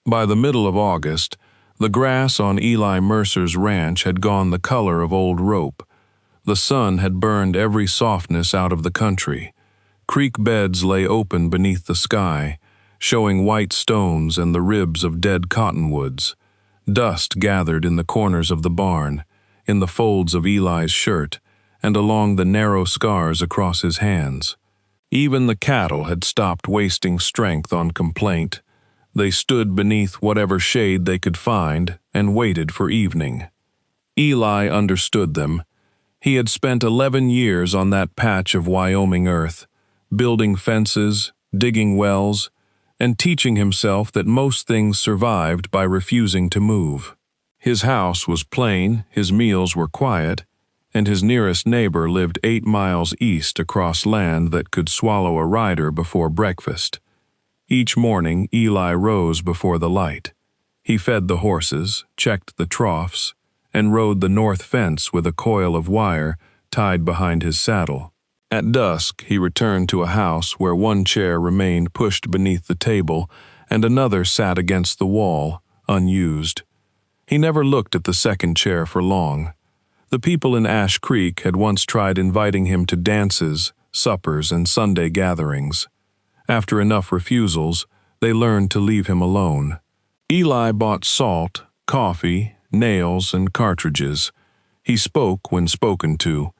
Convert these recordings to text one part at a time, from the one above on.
By the middle of August, the grass on Eli Mercer's ranch had gone the color of old rope. The sun had burned every softness out of the country. Creek beds lay open beneath the sky, showing white stones and the ribs of dead cottonwoods. Dust gathered in the corners of the barn, in the folds of Eli's shirt, and along the narrow scars across his hands. Even the cattle had stopped wasting strength on complaint. They stood beneath whatever shade they could find and waited for evening. Eli understood them. He had spent 11 years on that patch of Wyoming earth, building fences, digging wells, and teaching himself that most things survived by refusing to move. His house was plain, his meals were quiet, and his nearest neighbor lived 8 miles east across land that could swallow a rider before breakfast. Each morning, Eli rose before the light. He fed the horses, checked the troughs, and rode the north fence with a coil of wire tied behind his saddle. At dusk, he returned to a house where one chair remained pushed beneath the table and another sat against the wall, unused. He never looked at the second chair for long. The people in Ash Creek had once tried inviting him to dances, suppers, and Sunday gatherings. After enough refusals, they learned to leave him alone. Eli bought salt, coffee, nails, and cartridges. He spoke when spoken to.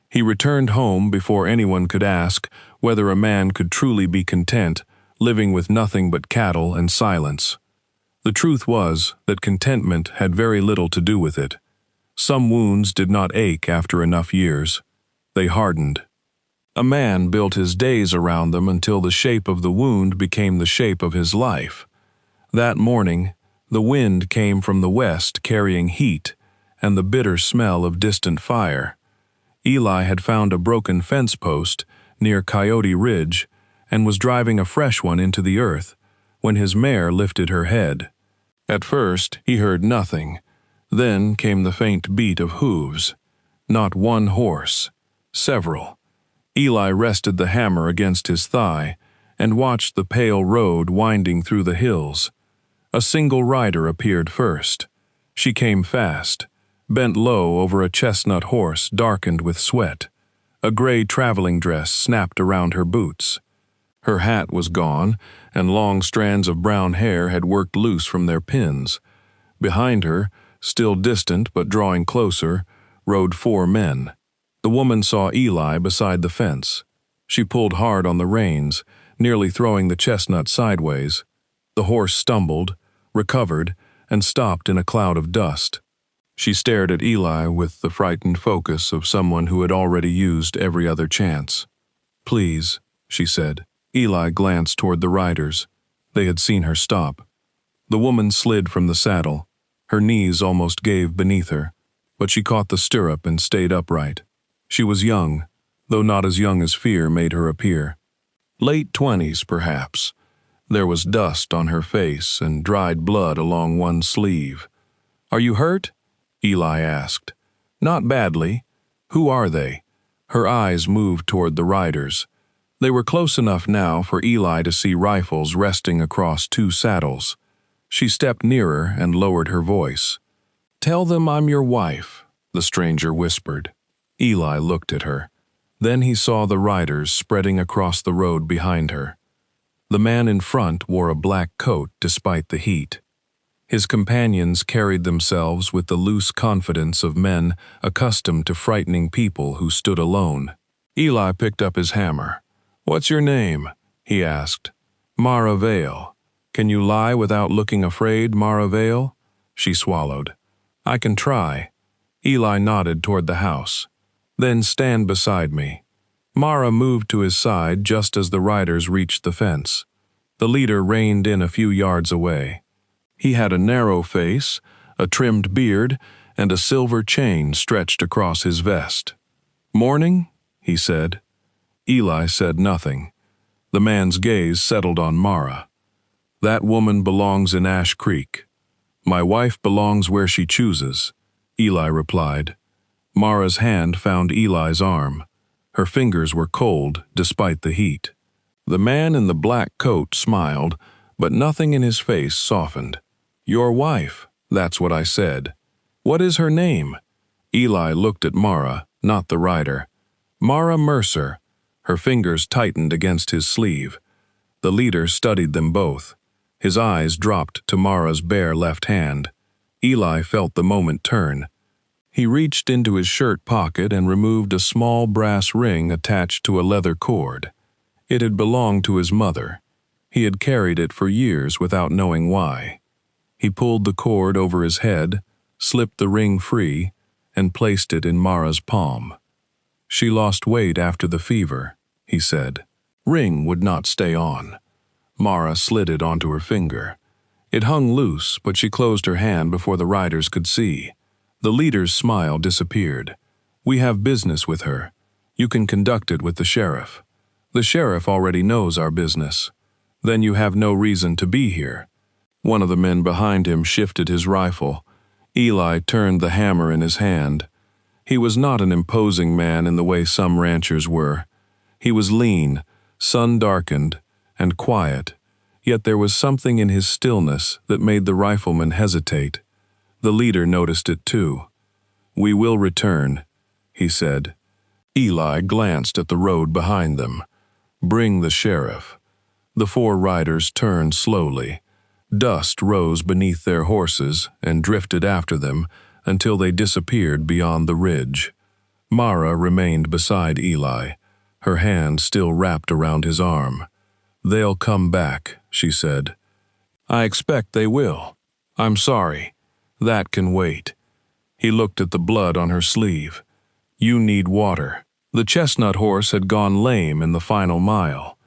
He returned home before anyone could ask whether a man could truly be content, living with nothing but cattle and silence. The truth was that contentment had very little to do with it. Some wounds did not ache after enough years. They hardened. A man built his days around them until the shape of the wound became the shape of his life. That morning, the wind came from the west carrying heat and the bitter smell of distant fire. Eli had found a broken fence post near Coyote Ridge and was driving a fresh one into the earth when his mare lifted her head. At first, he heard nothing. Then came the faint beat of hooves. Not one horse, several. Eli rested the hammer against his thigh and watched the pale road winding through the hills. A single rider appeared first. She came fast, bent low over a chestnut horse darkened with sweat. A gray traveling dress snapped around her boots. Her hat was gone, and long strands of brown hair had worked loose from their pins. Behind her, still distant but drawing closer, rode 4 men. The woman saw Eli beside the fence. She pulled hard on the reins, nearly throwing the chestnut sideways. The horse stumbled, recovered, and stopped in a cloud of dust. She stared at Eli with the frightened focus of someone who had already used every other chance. "Please," she said. Eli glanced toward the riders. They had seen her stop. The woman slid from the saddle. Her knees almost gave beneath her, but she caught the stirrup and stayed upright. She was young, though not as young as fear made her appear. Late 20s, perhaps. There was dust on her face and dried blood along one sleeve. "Are you hurt?" Eli asked. "Not badly. Who are they?" Her eyes moved toward the riders. They were close enough now for Eli to see rifles resting across 2 saddles. She stepped nearer and lowered her voice. "Tell them I'm your wife," the stranger whispered. Eli looked at her. Then he saw the riders spreading across the road behind her. The man in front wore a black coat despite the heat. His companions carried themselves with the loose confidence of men accustomed to frightening people who stood alone. Eli picked up his hammer. "What's your name?" he asked. "Mara Vale. Can you lie without looking afraid, Mara Vale?" She swallowed. "I can try." Eli nodded toward the house. "Then stand beside me." Mara moved to his side just as the riders reached the fence. The leader reined in a few yards away. He had a narrow face, a trimmed beard, and a silver chain stretched across his vest. "Morning?" he said. Eli said nothing. The man's gaze settled on Mara. "That woman belongs in Ash Creek. My wife belongs where she chooses," Eli replied. Mara's hand found Eli's arm. Her fingers were cold despite the heat. The man in the black coat smiled, but nothing in his face softened. "Your wife," that's what I said. "What is her name?" Eli looked at Mara, not the rider. "Mara Mercer." Her fingers tightened against his sleeve. The leader studied them both. His eyes dropped to Mara's bare left hand. Eli felt the moment turn. He reached into his shirt pocket and removed a small brass ring attached to a leather cord. It had belonged to his mother. He had carried it for years without knowing why. He pulled the cord over his head, slipped the ring free, and placed it in Mara's palm. "She lost weight after the fever," he said. Ring would not stay on. Mara slid it onto her finger. It hung loose, but she closed her hand before the riders could see. The leader's smile disappeared. "We have business with her. You can conduct it with the sheriff. The sheriff already knows our business. Then you have no reason to be here." One of the men behind him shifted his rifle. Eli turned the hammer in his hand. He was not an imposing man in the way some ranchers were. He was lean, sun-darkened, and quiet, yet there was something in his stillness that made the rifleman hesitate. The leader noticed it too. "We will return," he said. Eli glanced at the road behind them. "Bring the sheriff." The four riders turned slowly. Dust rose beneath their horses and drifted after them until they disappeared beyond the ridge. Mara remained beside Eli, her hand still wrapped around his arm. "They'll come back," she said. "I expect they will. I'm sorry. That can wait." He looked at the blood on her sleeve. "You need water." The chestnut horse had gone lame in the final mile.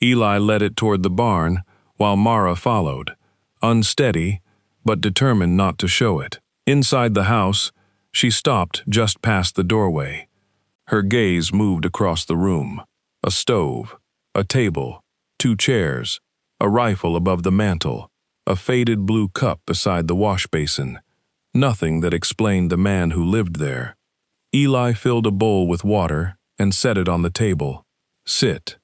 Eli led it toward the barn, while Mara followed, unsteady, but determined not to show it. Inside the house, she stopped just past the doorway. Her gaze moved across the room. A stove, a table, 2 chairs, a rifle above the mantel, a faded blue cup beside the wash basin. Nothing that explained the man who lived there. Eli filled a bowl with water and set it on the table. "Sit."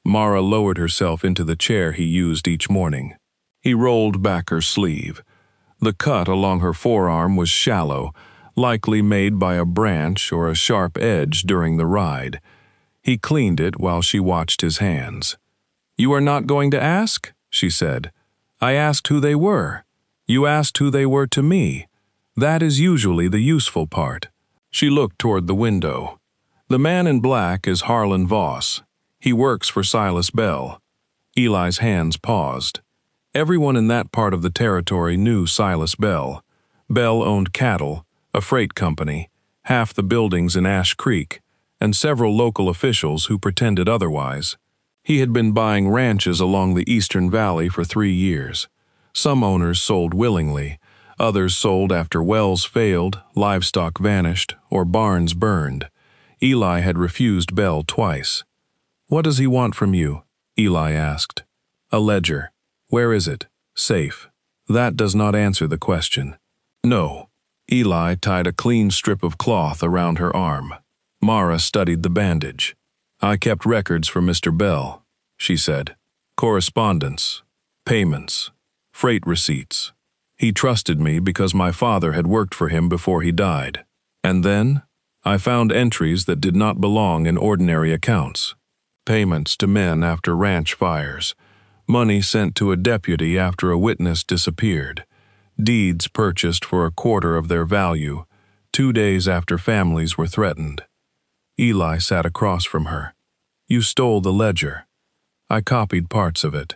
Mara lowered herself into the chair he used each morning. He rolled back her sleeve. The cut along her forearm was shallow, likely made by a branch or a sharp edge during the ride. He cleaned it while she watched his hands. "You are not going to ask?" she said. "I asked who they were. You asked who they were to me. That is usually the useful part." She looked toward the window. "The man in black is Harlan Voss. He works for Silas Bell." Eli's hands paused. Everyone in that part of the territory knew Silas Bell. Bell owned cattle, a freight company, half the buildings in Ash Creek, and several local officials who pretended otherwise. He had been buying ranches along the Eastern Valley for 3 years. Some owners sold willingly, others sold after wells failed, livestock vanished, or barns burned. Eli had refused Bell twice. "What does he want from you?" Eli asked. "A ledger." "Where is it?" "Safe." That does not answer the question. "No." Eli tied a clean strip of cloth around her arm. Mara studied the bandage. "I kept records for Mr. Bell," she said. "Correspondence, payments, freight receipts. He trusted me because my father had worked for him before he died. And then, I found entries that did not belong in ordinary accounts. Payments to men after ranch fires, money sent to a deputy after a witness disappeared, deeds purchased for a quarter of their value, 2 days after families were threatened." Eli sat across from her. "You stole the ledger." "I copied parts of it.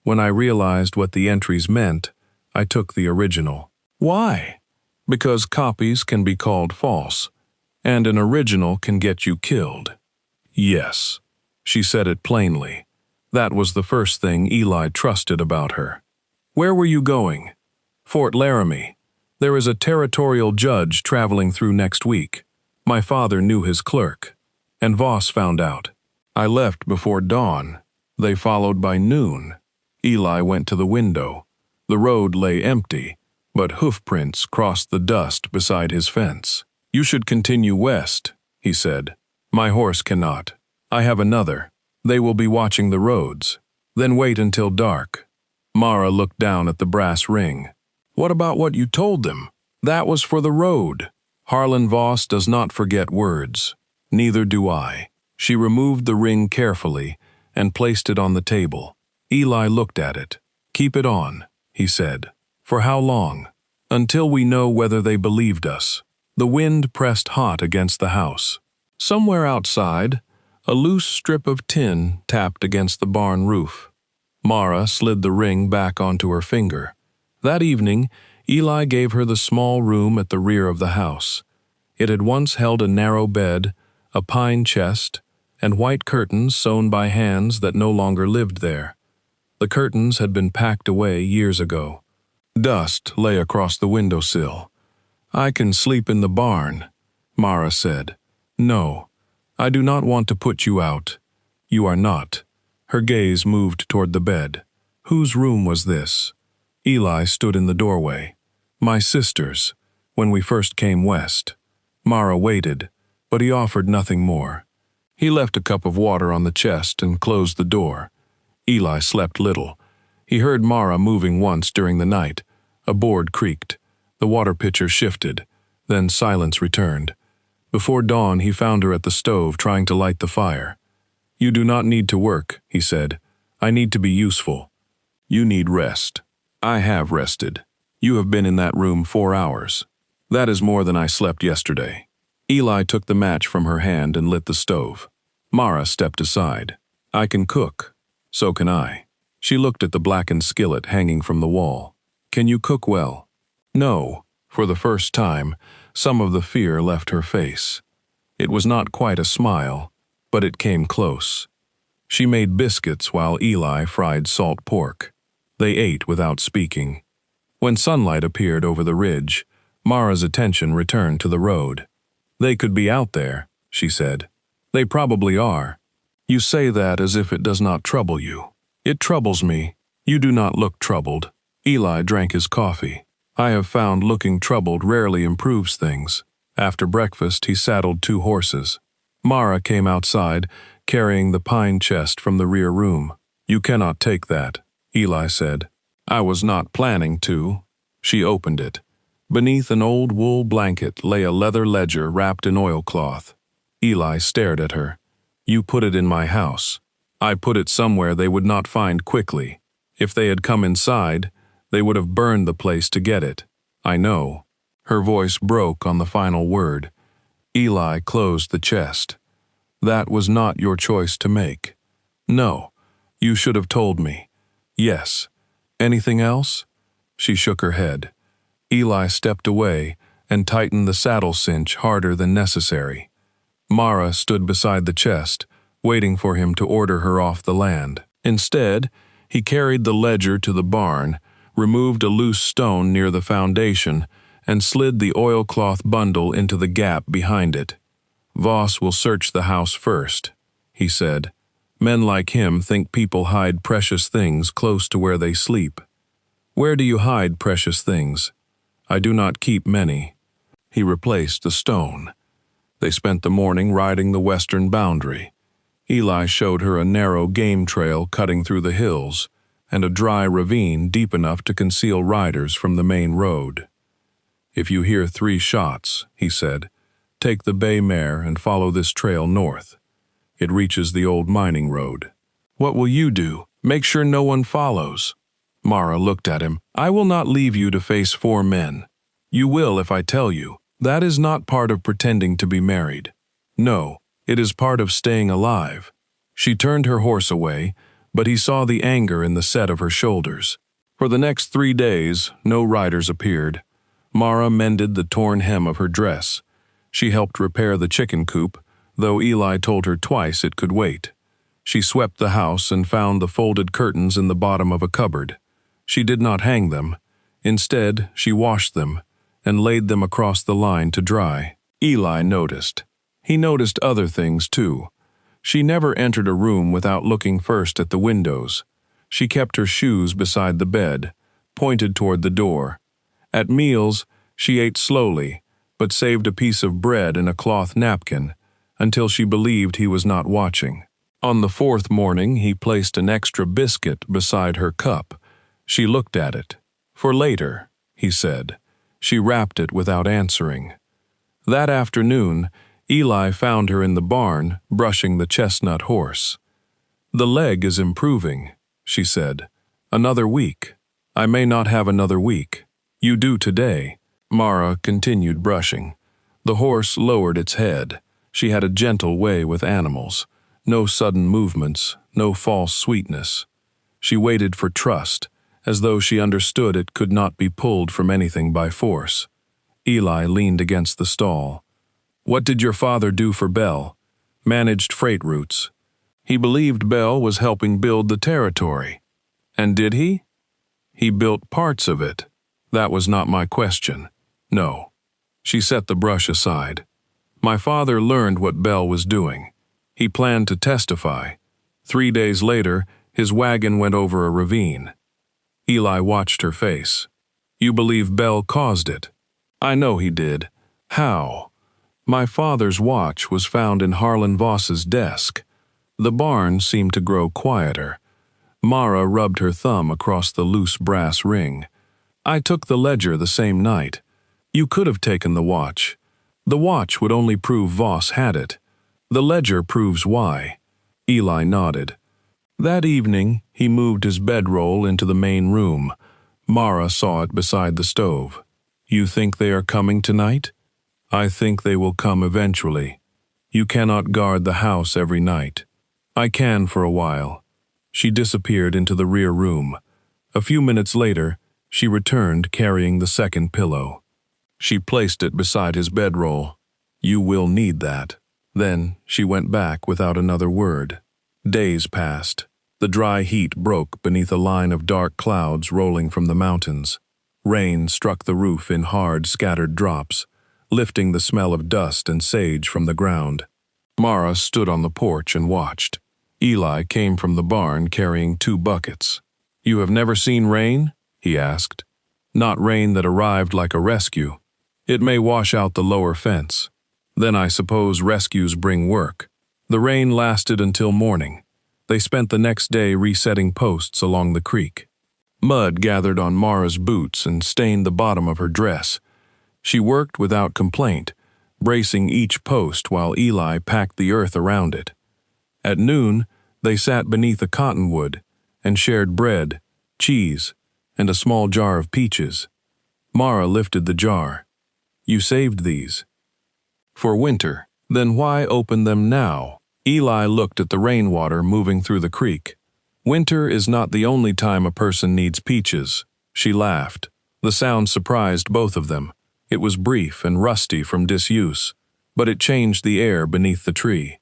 When I realized what the entries meant, I took the original." "Why?" "Because copies can be called false, and an original can get you killed." "Yes." She said it plainly. That was the first thing Eli trusted about her. "Where were you going?" "Fort Laramie. There is a territorial judge traveling through next week. My father knew his clerk, and Voss found out. I left before dawn. They followed by noon." Eli went to the window. The road lay empty, but hoofprints crossed the dust beside his fence. "You should continue west," he said. "My horse cannot. I have another. They will be watching the roads. Then wait until dark." Mara looked down at the brass ring. What about what you told them? That was for the road. Harlan Voss does not forget words. Neither do I. She removed the ring carefully and placed it on the table. Eli looked at it. Keep it on, he said. For how long? Until we know whether they believed us. The wind pressed hot against the house. Somewhere outside, a loose strip of tin tapped against the barn roof. Mara slid the ring back onto her finger. That evening, Eli gave her the small room at the rear of the house. It had once held a narrow bed, a pine chest, and white curtains sewn by hands that no longer lived there. The curtains had been packed away years ago. Dust lay across the windowsill. I can sleep in the barn, Mara said. No, I do not want to put you out. You are not. Her gaze moved toward the bed. Whose room was this? Eli stood in the doorway. My sister's, when we first came west. Mara waited, but he offered nothing more. He left a cup of water on the chest and closed the door. Eli slept little. He heard Mara moving once during the night. A board creaked. The water pitcher shifted. Then silence returned. Before dawn, he found her at the stove trying to light the fire. You do not need to work, he said. I need to be useful. You need rest. I have rested. You have been in that room 4 hours. That is more than I slept yesterday. Eli took the match from her hand and lit the stove. Mara stepped aside. I can cook. So can I. She looked at the blackened skillet hanging from the wall. Can you cook well? No. For the first time, some of the fear left her face. It was not quite a smile, but it came close. She made biscuits while Eli fried salt pork. They ate without speaking. When sunlight appeared over the ridge, Mara's attention returned to the road. They could be out there, she said. They probably are. You say that as if it does not trouble you. It troubles me. You do not look troubled. Eli drank his coffee. I have found looking troubled rarely improves things. After breakfast, he saddled 2 horses. Mara came outside, carrying the pine chest from the rear room. You cannot take that, Eli said. I was not planning to. She opened it. Beneath an old wool blanket lay a leather ledger wrapped in oilcloth. Eli stared at her. You put it in my house. I put it somewhere they would not find quickly. If they had come inside, they would have burned the place to get it. I know. Her voice broke on the final word. Eli closed the chest. That was not your choice to make. No, you should have told me. Yes. Anything else? She shook her head. Eli stepped away and tightened the saddle cinch harder than necessary. Mara stood beside the chest, waiting for him to order her off the land. Instead, he carried the ledger to the barn, removed a loose stone near the foundation, and slid the oilcloth bundle into the gap behind it. Voss will search the house first, he said. Men like him think people hide precious things close to where they sleep. Where do you hide precious things? I do not keep many. He replaced the stone. They spent the morning riding the western boundary. Eli showed her a narrow game trail cutting through the hills, and a dry ravine deep enough to conceal riders from the main road. If you hear 3 shots, he said, take the bay mare and follow this trail north. It reaches the old mining road. What will you do? Make sure no one follows. Mara looked at him. I will not leave you to face 4 men. You will if I tell you. That is not part of pretending to be married. No, it is part of staying alive. She turned her horse away, but he saw the anger in the set of her shoulders. For the next 3 days, no riders appeared. Mara mended the torn hem of her dress. She helped repair the chicken coop, though Eli told her twice it could wait. She swept the house and found the folded curtains in the bottom of a cupboard. She did not hang them. Instead, she washed them and laid them across the line to dry. Eli noticed. He noticed other things, too. She never entered a room without looking first at the windows. She kept her shoes beside the bed, pointed toward the door. At meals, she ate slowly, but saved a piece of bread in a cloth napkin until she believed he was not watching. On the 4th morning, he placed an extra biscuit beside her cup. She looked at it. "For later," he said. She wrapped it without answering. That afternoon, Eli found her in the barn, brushing the chestnut horse. "The leg is improving," she said. "Another week. I may not have another week. You do today." Mara continued brushing. The horse lowered its head. She had a gentle way with animals. No sudden movements, no false sweetness. She waited for trust, as though she understood it could not be pulled from anything by force. Eli leaned against the stall. "What did your father do for Belle?" "Managed freight routes." "He believed Belle was helping build the territory." "And did he?" "He built parts of it." "That was not my question." "No." She set the brush aside. "My father learned what Belle was doing. He planned to testify. 3 days later, his wagon went over a ravine." Eli watched her face. "You believe Belle caused it?" "I know he did." "How?" "My father's watch was found in Harlan Voss's desk." The barn seemed to grow quieter. Mara rubbed her thumb across the loose brass ring. "I took the ledger the same night. You could have taken the watch. The watch would only prove Voss had it. The ledger proves why." Eli nodded. That evening, he moved his bedroll into the main room. Mara saw it beside the stove. "You think they are coming tonight?" "I think they will come eventually. You cannot guard the house every night." "I can for a while." She disappeared into the rear room. A few minutes later, she returned carrying the second pillow. She placed it beside his bedroll. "You will need that." Then she went back without another word. Days passed. The dry heat broke beneath a line of dark clouds rolling from the mountains. Rain struck the roof in hard, scattered drops, lifting the smell of dust and sage from the ground. Mara stood on the porch and watched. Eli came from the barn carrying 2 buckets. "You have never seen rain?" he asked. "Not rain that arrived like a rescue. It may wash out the lower fence. Then I suppose rescues bring work." The rain lasted until morning. They spent the next day resetting posts along the creek. Mud gathered on Mara's boots and stained the bottom of her dress. She worked without complaint, bracing each post while Eli packed the earth around it. At noon, they sat beneath a cottonwood and shared bread, cheese, and a small jar of peaches. Mara lifted the jar. "You saved these." "For winter." "Then why open them now?" Eli looked at the rainwater moving through the creek. "Winter is not the only time a person needs peaches." She laughed. The sound surprised both of them. It was brief and rusty from disuse, but it changed the air beneath the tree.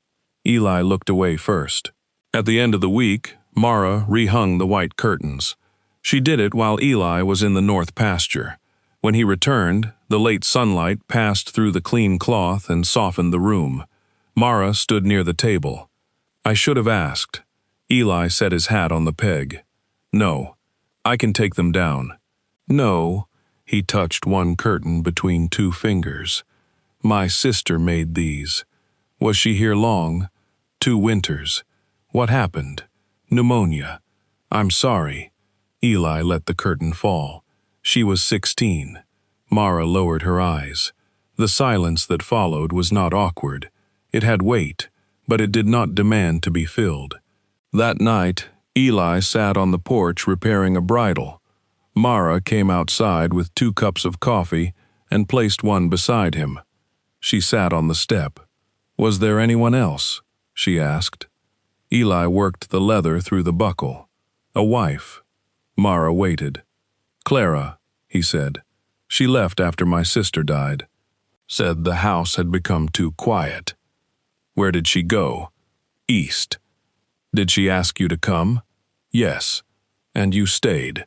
Eli looked away first. At the end of the week, Mara rehung the white curtains. She did it while Eli was in the north pasture. When he returned, the late sunlight passed through the clean cloth and softened the room. Mara stood near the table. "I should have asked." Eli set his hat on the peg. "No, I can take them down." "No," he touched one curtain between 2 fingers. "My sister made these. Was she here long?" 2 winters. "What happened?" "Pneumonia." "I'm sorry." Eli let the curtain fall. She was 16. Mara lowered her eyes. The silence that followed was not awkward. It had weight, but it did not demand to be filled. That night, Eli sat on the porch repairing a bridle. Mara came outside with 2 cups of coffee and placed one beside him. She sat on the step. "Was there anyone else?" she asked. Eli worked the leather through the buckle. "A wife." Mara waited. "Clara," he said. "She left after my sister died. Said the house had become too quiet." "Where did she go?" "East." "Did she ask you to come?" "Yes." "And you stayed."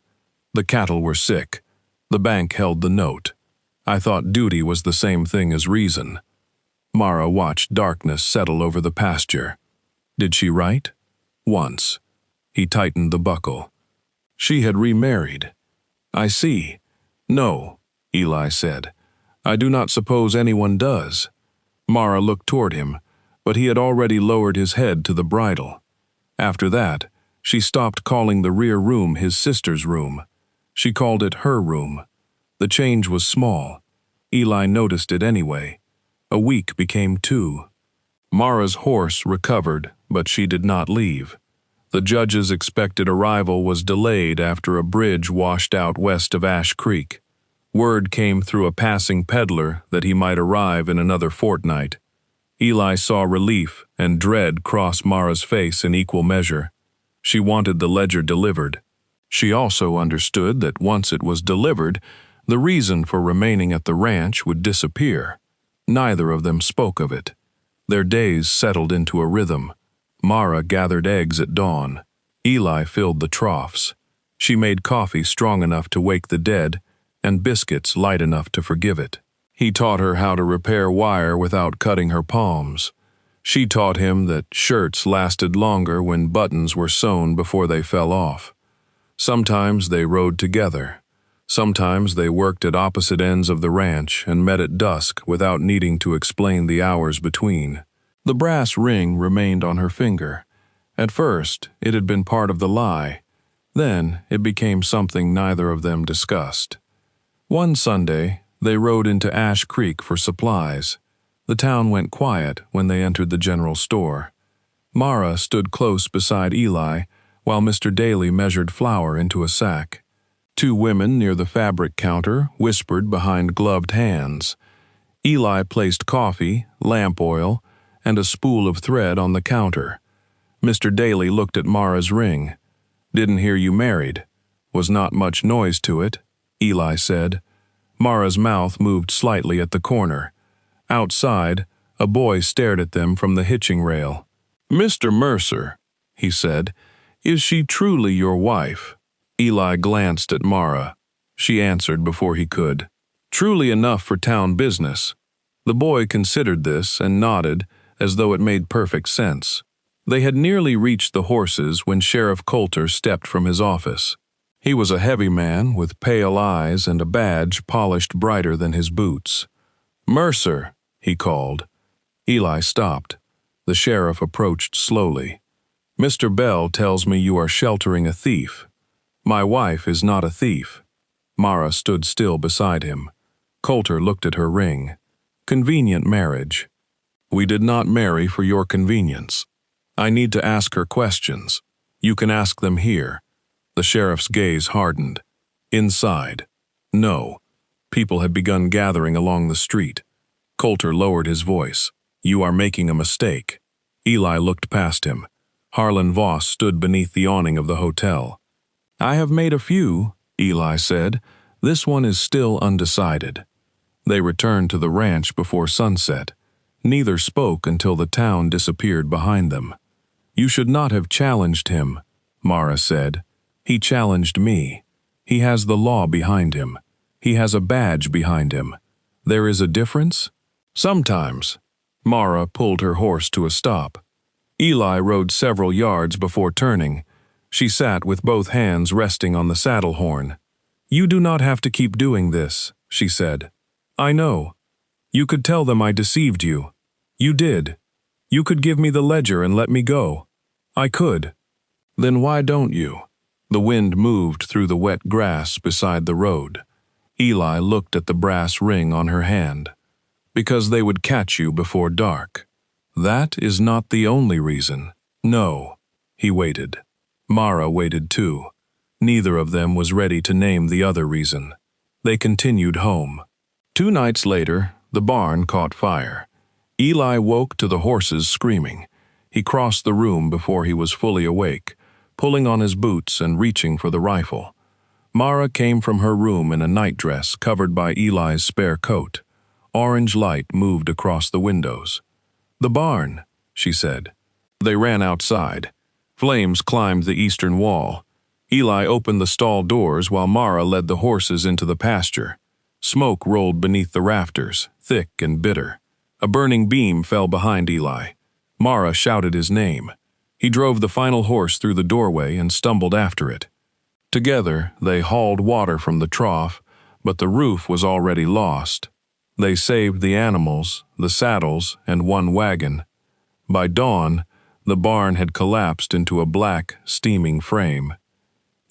"The cattle were sick. The bank held the note. I thought duty was the same thing as reason." Mara watched darkness settle over the pasture. "Did she write?" "Once." He tightened the buckle. "She had remarried." "I see." "No," Eli said. "I do not suppose anyone does." Mara looked toward him, but he had already lowered his head to the bridle. After that, She stopped calling the rear room his sister's room. She called it her room. The change was small. Eli noticed it anyway. A week became 2. Mara's horse recovered, but she did not leave. The judge's expected arrival was delayed after a bridge washed out west of Ash Creek. Word came through a passing peddler that he might arrive in another fortnight. Eli saw relief and dread cross Mara's face in equal measure. She wanted the ledger delivered. She also understood that once it was delivered, the reason for remaining at the ranch would disappear. Neither of them spoke of it. Their days settled into a rhythm. Mara gathered eggs at dawn. Eli filled the troughs. She made coffee strong enough to wake the dead, and biscuits light enough to forgive it. He taught her how to repair wire without cutting her palms. She taught him that shirts lasted longer when buttons were sewn before they fell off. Sometimes they rode together. Sometimes they worked at opposite ends of the ranch and met at dusk without needing to explain the hours between. The brass ring remained on her finger. At first, it had been part of the lie. Then, it became something neither of them discussed. One Sunday, they rode into Ash Creek for supplies. The town went quiet when they entered the general store. Mara stood close beside Eli while Mr. Daly measured flour into a sack. 2 women near the fabric counter whispered behind gloved hands. Eli placed coffee, lamp oil, and a spool of thread on the counter. Mr. Daly looked at Mara's ring. "Didn't hear you married. Was not much noise to it," Eli said. Mara's mouth moved slightly at the corner. Outside, a boy stared at them from the hitching rail. "Mr. Mercer," he said, "is she truly your wife?" Eli glanced at Mara. She answered before he could. "Truly enough for town business." The boy considered this and nodded as though it made perfect sense. They had nearly reached the horses when Sheriff Coulter stepped from his office. He was a heavy man with pale eyes and a badge polished brighter than his boots. "Mercer," he called. Eli stopped. The sheriff approached slowly. "Mr. Bell tells me you are sheltering a thief." "My wife is not a thief." Mara stood still beside him. Coulter looked at her ring. "Convenient marriage." "We did not marry for your convenience. I need to ask her questions. You can ask them here." The sheriff's gaze hardened. "Inside." "No." People had begun gathering along the street. Coulter lowered his voice. "You are making a mistake." Eli looked past him. Harlan Voss stood beneath the awning of the hotel. "I have made a few," Eli said. "This one is still undecided." They returned to the ranch before sunset. Neither spoke until the town disappeared behind them. "You should not have challenged him," Mara said. "He challenged me. He has the law behind him. He has a badge behind him. There is a difference?" "Sometimes." Mara pulled her horse to a stop. Eli rode several yards before turning. She sat with both hands resting on the saddle horn. "You do not have to keep doing this," she said. "I know. You could tell them I deceived you. You did. You could give me the ledger and let me go. I could. Then why don't you?" The wind moved through the wet grass beside the road. Eli looked at the brass ring on her hand. "Because they would catch you before dark." "That is not the only reason." "No." He waited. Mara waited too. Neither of them was ready to name the other reason. They continued home. 2 nights later, the barn caught fire. Eli woke to the horses screaming. He crossed the room before he was fully awake, pulling on his boots and reaching for the rifle. Mara came from her room in a nightdress covered by Eli's spare coat. Orange light moved across the windows. "The barn," she said. They ran outside. Flames climbed the eastern wall. Eli opened the stall doors while Mara led the horses into the pasture. Smoke rolled beneath the rafters, thick and bitter. A burning beam fell behind Eli. Mara shouted his name. He drove the final horse through the doorway and stumbled after it. Together, they hauled water from the trough, but the roof was already lost. They saved the animals, the saddles, and one wagon. By dawn, The barn had collapsed into a black, steaming frame.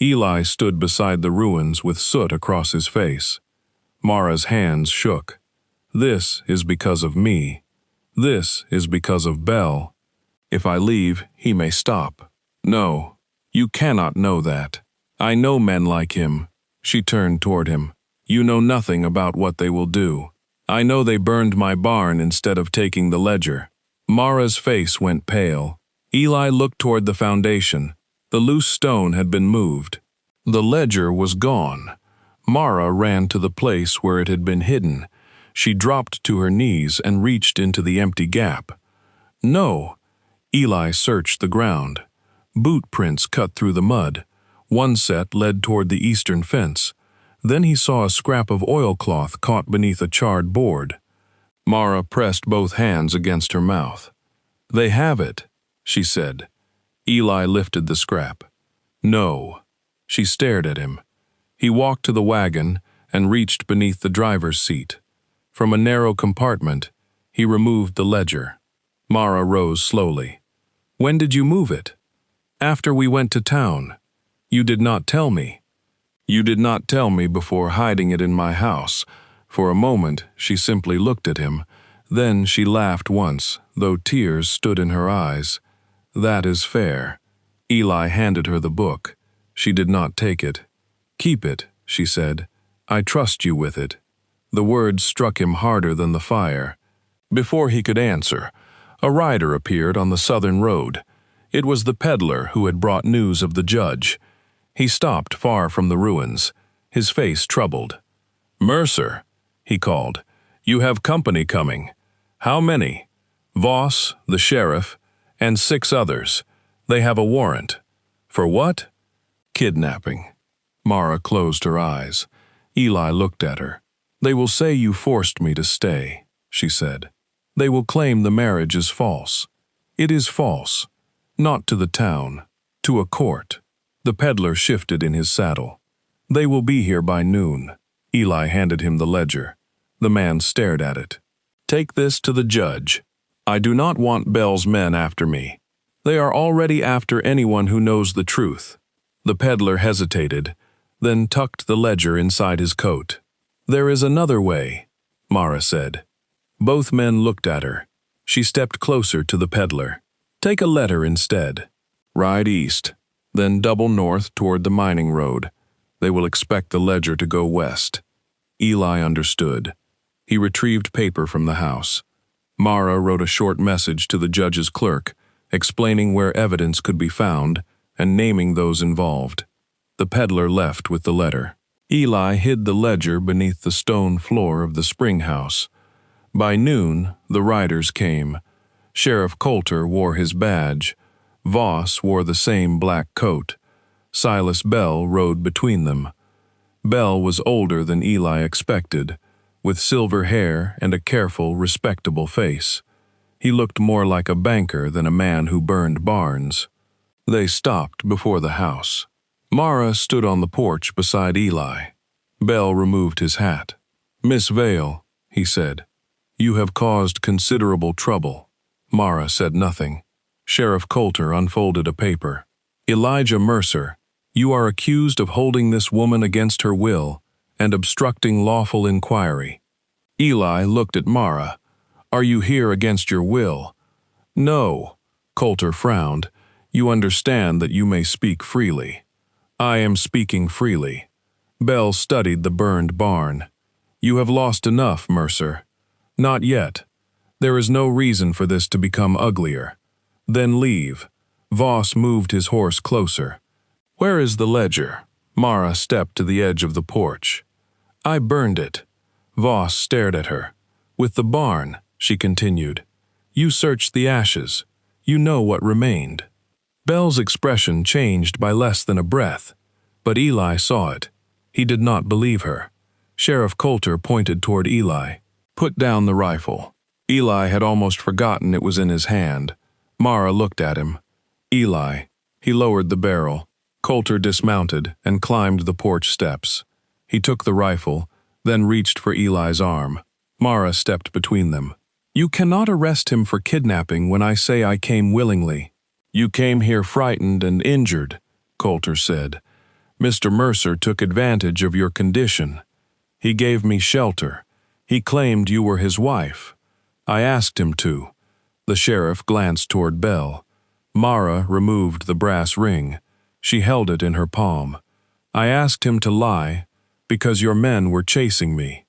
Eli stood beside the ruins with soot across his face. Mara's hands shook. "This is because of me. This is because of Bell. If I leave, he may stop." "No, you cannot know that. I know men like him." She turned toward him. "You know nothing about what they will do. I know they burned my barn instead of taking the ledger." Mara's face went pale. Eli looked toward the foundation. The loose stone had been moved. The ledger was gone. Mara ran to the place where it had been hidden. She dropped to her knees and reached into the empty gap. "No." Eli searched the ground. Boot prints cut through the mud. One set led toward the eastern fence. Then he saw a scrap of oilcloth caught beneath a charred board. Mara pressed both hands against her mouth. "They have it," she said. Eli lifted the scrap. "No." She stared at him. He walked to the wagon and reached beneath the driver's seat. From a narrow compartment, he removed the ledger. Mara rose slowly. "When did you move it?" "After we went to town. You did not tell me." "You did not tell me before hiding it in my house." For a moment, she simply looked at him. Then she laughed once, though tears stood in her eyes. "That is fair." Eli handed her the book. She did not take it. "Keep it," she said. "I trust you with it." The words struck him harder than the fire. Before he could answer, a rider appeared on the southern road. It was the peddler who had brought news of the judge. He stopped far from the ruins, his face troubled. "Mercer," he called, "you have company coming." "How many?" "Voss, the sheriff, and 6 others. They have a warrant." "For what?" "Kidnapping." Mara closed her eyes. Eli looked at her. "They will say you forced me to stay," she said. "They will claim the marriage is false. It is false. Not to the town, to a court." The peddler shifted in his saddle. "They will be here by noon." Eli handed him the ledger. The man stared at it. "Take this to the judge. I do not want Bell's men after me. They are already after anyone who knows the truth." The peddler hesitated, then tucked the ledger inside his coat. "There is another way," Mara said. Both men looked at her. She stepped closer to the peddler. "Take a letter instead. Ride east, then double north toward the mining road. They will expect the ledger to go west." Eli understood. He retrieved paper from the house. Mara wrote a short message to the judge's clerk, explaining where evidence could be found and naming those involved. The peddler left with the letter. Eli hid the ledger beneath the stone floor of the spring house. By noon, the riders came. Sheriff Coulter wore his badge. Voss wore the same black coat. Silas Bell rode between them. Bell was older than Eli expected, with silver hair and a careful, respectable face. He looked more like a banker than a man who burned barns. They stopped before the house. Mara stood on the porch beside Eli. Bell removed his hat. "Miss Vale," he said, "you have caused considerable trouble." Mara said nothing. Sheriff Coulter unfolded a paper. "Elijah Mercer, you are accused of holding this woman against her will and obstructing lawful inquiry." Eli looked at Mara. "Are you here against your will?" "No." Coulter frowned. "You understand that you may speak freely." "I am speaking freely." Bell studied the burned barn. "You have lost enough, Mercer." "Not yet. There is no reason for this to become uglier." "Then leave." Voss moved his horse closer. "Where is the ledger?" Mara stepped to the edge of the porch. "I burned it." Voss stared at her. "With the barn," she continued. "You searched the ashes. You know what remained." Bell's expression changed by less than a breath, but Eli saw it. He did not believe her. Sheriff Coulter pointed toward Eli. "Put down the rifle." Eli had almost forgotten it was in his hand. Mara looked at him. "Eli." He lowered the barrel. Coulter dismounted and climbed the porch steps. He took the rifle, then reached for Eli's arm. Mara stepped between them. "You cannot arrest him for kidnapping when I say I came willingly." You came here frightened and injured, Coulter said. Mr. Mercer took advantage of your condition. He gave me shelter. He claimed you were his wife. I asked him to. The sheriff glanced toward Belle. Mara removed the brass ring. She held it in her palm. I asked him to lie because your men were chasing me.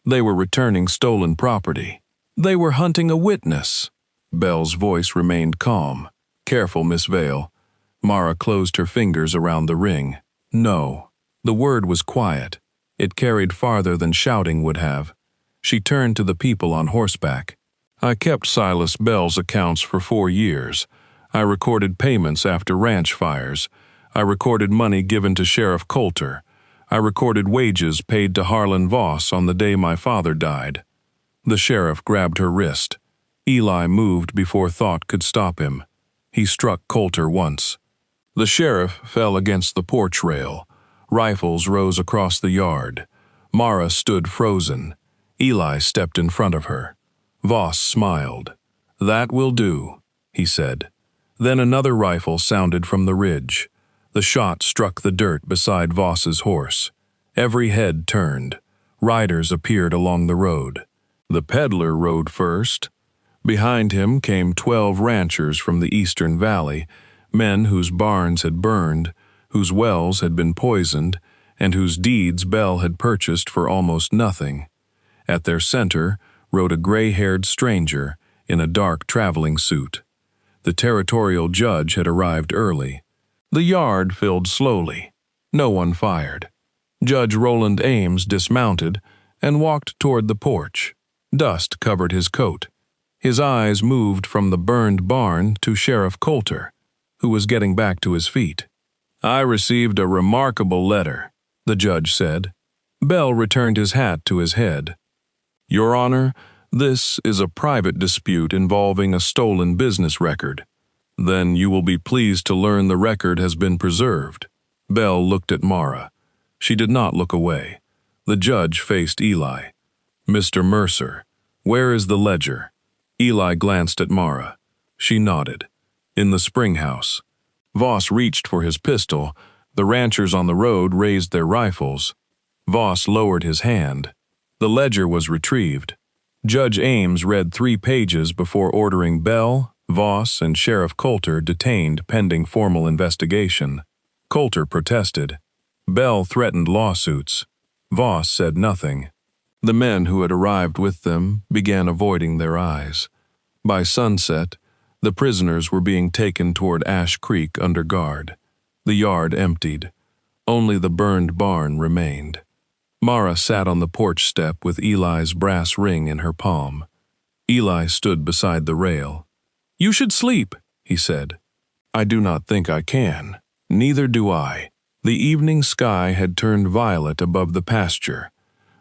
They were returning stolen property. They were hunting a witness. Belle's voice remained calm. Careful, Miss Vale. Mara closed her fingers around the ring. No. The word was quiet. It carried farther than shouting would have. She turned to the people on horseback. I kept Silas Belle's accounts for 4 years. I recorded payments after ranch fires. I recorded money given to Sheriff Coulter. I recorded wages paid to Harlan Voss on the day my father died. The sheriff grabbed her wrist. Eli moved before thought could stop him. He struck Coulter once. The sheriff fell against the porch rail. Rifles rose across the yard. Mara stood frozen. Eli stepped in front of her. Voss smiled. That will do, he said. Then another rifle sounded from the ridge. The shot struck the dirt beside Voss's horse. Every head turned. Riders appeared along the road. The peddler rode first. Behind him came 12 ranchers from the eastern valley, men whose barns had burned, whose wells had been poisoned, and whose deeds Belle had purchased for almost nothing. At their center rode a gray-haired stranger in a dark traveling suit. The territorial judge had arrived early. The yard filled slowly. No one fired. Judge Roland Ames dismounted and walked toward the porch. Dust covered his coat. His eyes moved from the burned barn to Sheriff Coulter, who was getting back to his feet. I received a remarkable letter, the judge said. Belle returned his hat to his head. Your Honor, this is a private dispute involving a stolen business record. Then you will be pleased to learn the record has been preserved. Belle looked at Mara. She did not look away. The judge faced Eli. Mr. Mercer, where is the ledger? Eli glanced at Mara. She nodded. In the spring house. Voss reached for his pistol. The ranchers on the road raised their rifles. Voss lowered his hand. The ledger was retrieved. Judge Ames read 3 pages before ordering Belle, Voss, and Sheriff Coulter detained pending formal investigation. Coulter protested. Belle threatened lawsuits. Voss said nothing. The men who had arrived with them began avoiding their eyes. By sunset, the prisoners were being taken toward Ash Creek under guard. The yard emptied. Only the burned barn remained. Mara sat on the porch step with Eli's brass ring in her palm. Eli stood beside the rail. You should sleep, he said. I do not think I can. Neither do I. The evening sky had turned violet above the pasture.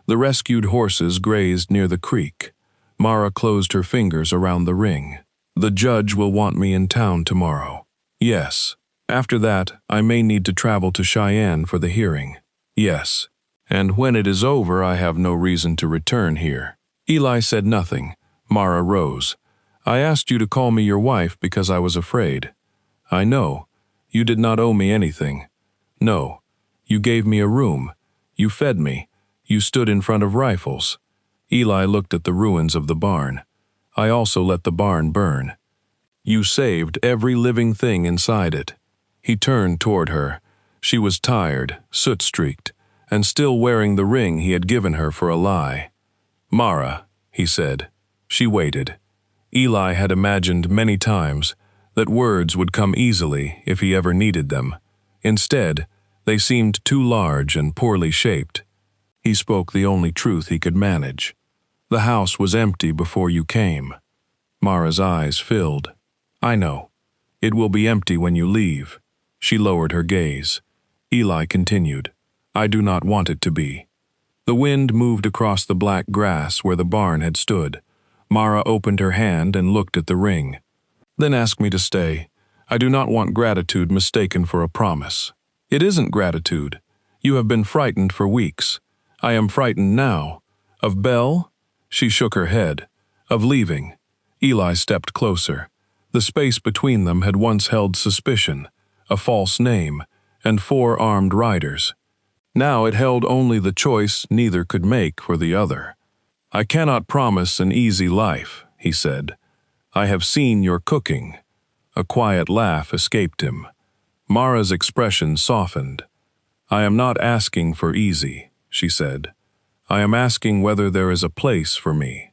The rescued horses grazed near the creek. Mara closed her fingers around the ring. The judge will want me in town tomorrow. Yes. After that, I may need to travel to Cheyenne for the hearing. Yes. And when it is over, I have no reason to return here. Eli said nothing. Mara rose. I asked you to call me your wife because I was afraid. I know. You did not owe me anything. No. You gave me a room. You fed me. You stood in front of rifles. Eli looked at the ruins of the barn. I also let the barn burn. You saved every living thing inside it. He turned toward her. She was tired, soot-streaked, and still wearing the ring he had given her for a lie. Mara, he said. She waited. Eli had imagined many times that words would come easily if he ever needed them. Instead, they seemed too large and poorly shaped. He spoke the only truth he could manage. The house was empty before you came. Mara's eyes filled. I know. It will be empty when you leave. She lowered her gaze. Eli continued. I do not want it to be. The wind moved across the black grass where the barn had stood. Mara opened her hand and looked at the ring. Then ask me to stay. I do not want gratitude mistaken for a promise. It isn't gratitude. You have been frightened for weeks. I am frightened now. Of Belle? She shook her head. Of leaving. Eli stepped closer. The space between them had once held suspicion, a false name, and 4 armed riders. Now it held only the choice neither could make for the other. "I cannot promise an easy life," he said. "I have seen your cooking." A quiet laugh escaped him. Mara's expression softened. "I am not asking for easy," she said. "I am asking whether there is a place for me."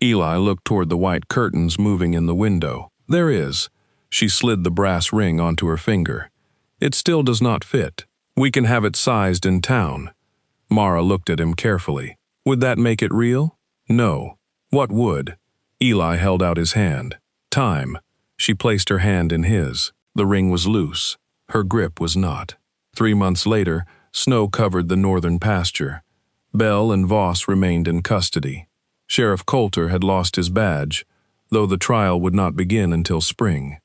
Eli looked toward the white curtains moving in the window. "There is." She slid the brass ring onto her finger. "It still does not fit. We can have it sized in town." Mara looked at him carefully. "Would that make it real?" "No." "What would?" Eli held out his hand. "Time." She placed her hand in his. The ring was loose. Her grip was not. 3 months later, snow covered the northern pasture. Bell and Voss remained in custody. Sheriff Coulter had lost his badge, though the trial would not begin until spring.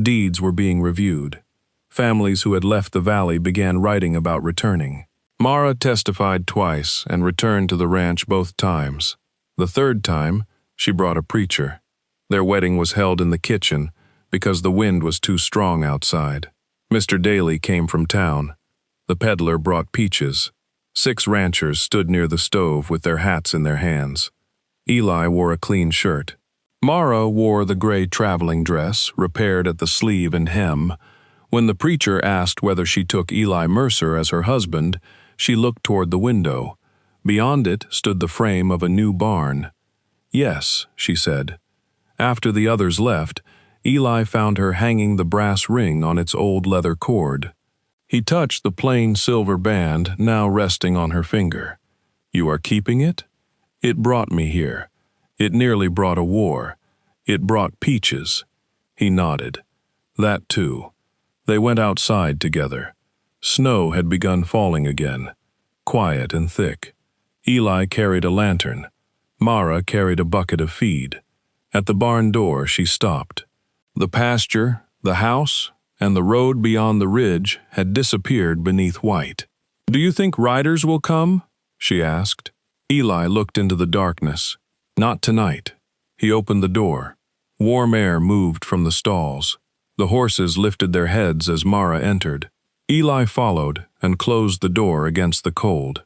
Deeds were being reviewed. Families who had left the valley began writing about returning. Mara testified twice and returned to the ranch both times. The third time, she brought a preacher. Their wedding was held in the kitchen because the wind was too strong outside. Mr. Daly came from town. The peddler brought peaches. 6 ranchers stood near the stove with their hats in their hands. Eli wore a clean shirt. Mara wore the gray traveling dress, repaired at the sleeve and hem. When the preacher asked whether she took Eli Mercer as her husband, she looked toward the window. Beyond it stood the frame of a new barn. "Yes," she said. After the others left, Eli found her hanging the brass ring on its old leather cord. He touched the plain silver band now resting on her finger. "You are keeping it?" "It brought me here. It nearly brought a war. It brought peaches." He nodded. "That too." They went outside together. Snow had begun falling again, quiet and thick. Eli carried a lantern. Mara carried a bucket of feed. At the barn door, she stopped. The pasture, the house, and the road beyond the ridge had disappeared beneath white. "Do you think riders will come?" she asked. Eli looked into the darkness. "Not tonight." He opened the door. Warm air moved from the stalls. The horses lifted their heads as Mara entered. Eli followed and closed the door against the cold.